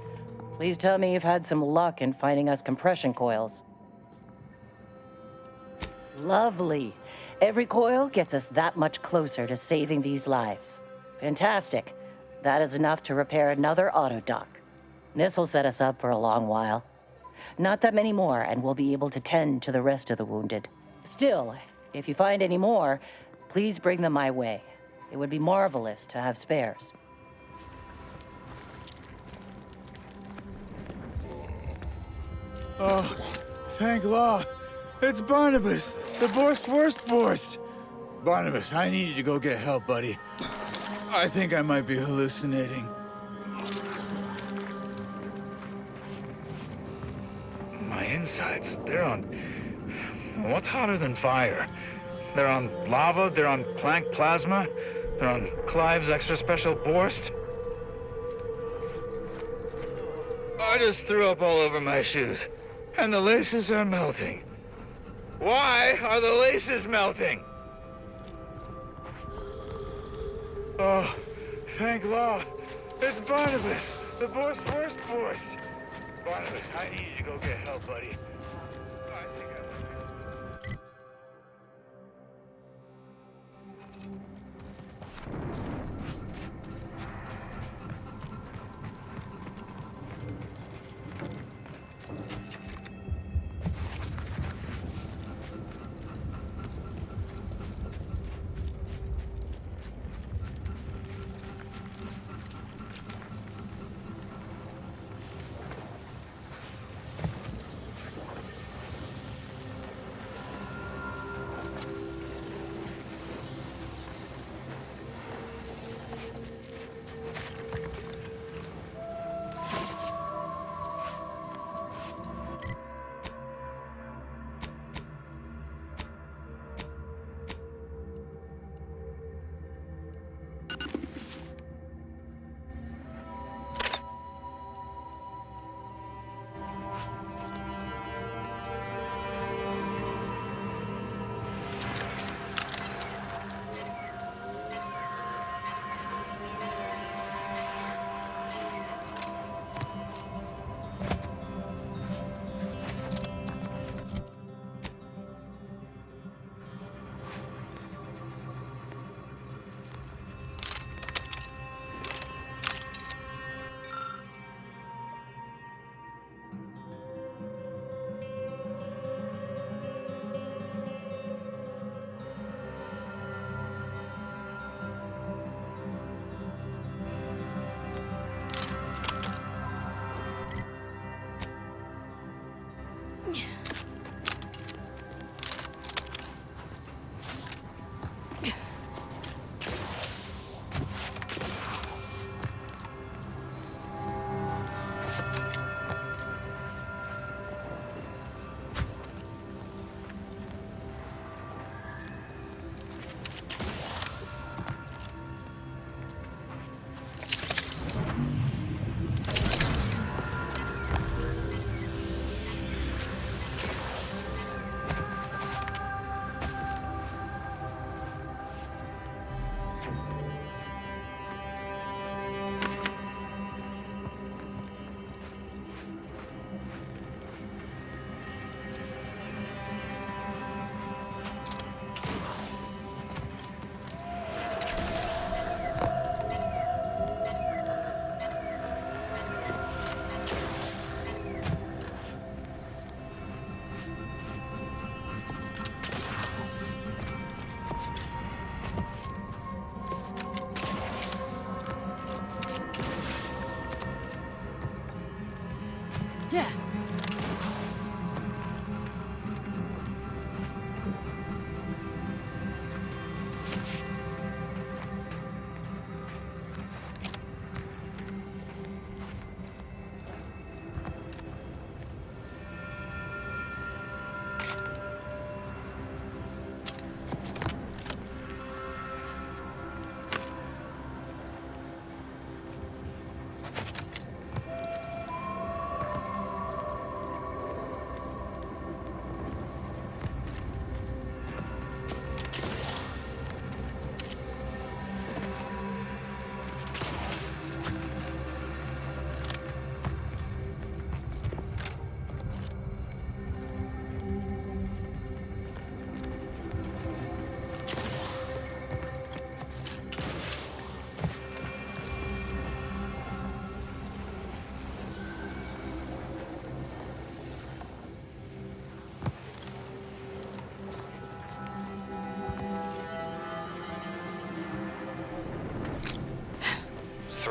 Please tell me you've had some luck in finding us compression coils. Lovely. Every coil gets us that much closer to saving these lives. Fantastic. That is enough to repair another autodock. This will set us up for a long while. Not that many more, and we'll be able to tend to the rest of the wounded. Still, if you find any more, please bring them my way. It would be marvelous to have spares. Oh, thank law. It's Barnabas, the Borst. Barnabas, I need you to go get help, buddy. I think I might be hallucinating. My insides, they're on... What's hotter than fire? They're on lava, they're on Planck plasma, they're on Clive's extra special Borst. I just threw up all over my shoes, and the laces are melting. Why are the laces melting? Oh, thank law. It's Barnabas, the Borst. Barnabas, I need you to go get help, buddy.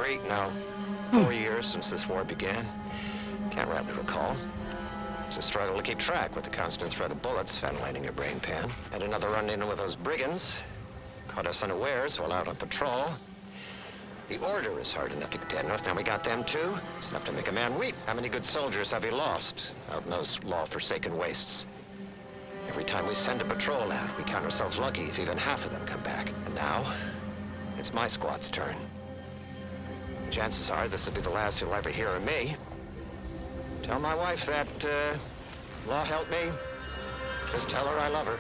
3, no. 4 years since this war began. Can't rightly recall. It's a struggle to keep track with the constant threat of bullets ventilating your brain pan. Had another run-in with those brigands. Caught us unawares while out on patrol. The Order is hard enough to contend with. Now we got them too. It's enough to make a man weep. How many good soldiers have you lost out in those law-forsaken wastes? Every time we send a patrol out, we count ourselves lucky if even half of them come back. And now, it's my squad's turn. Chances are this will be the last you'll ever hear of me. Tell my wife that, law help me. Just tell her I love her.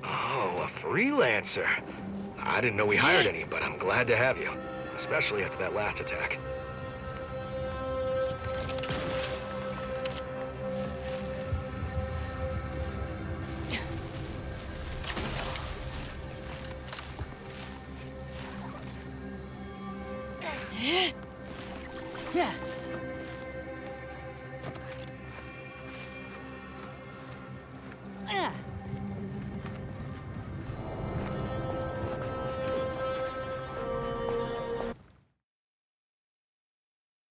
Oh, a freelancer. I didn't know we hired any, but I'm glad to have you. Especially after that last attack.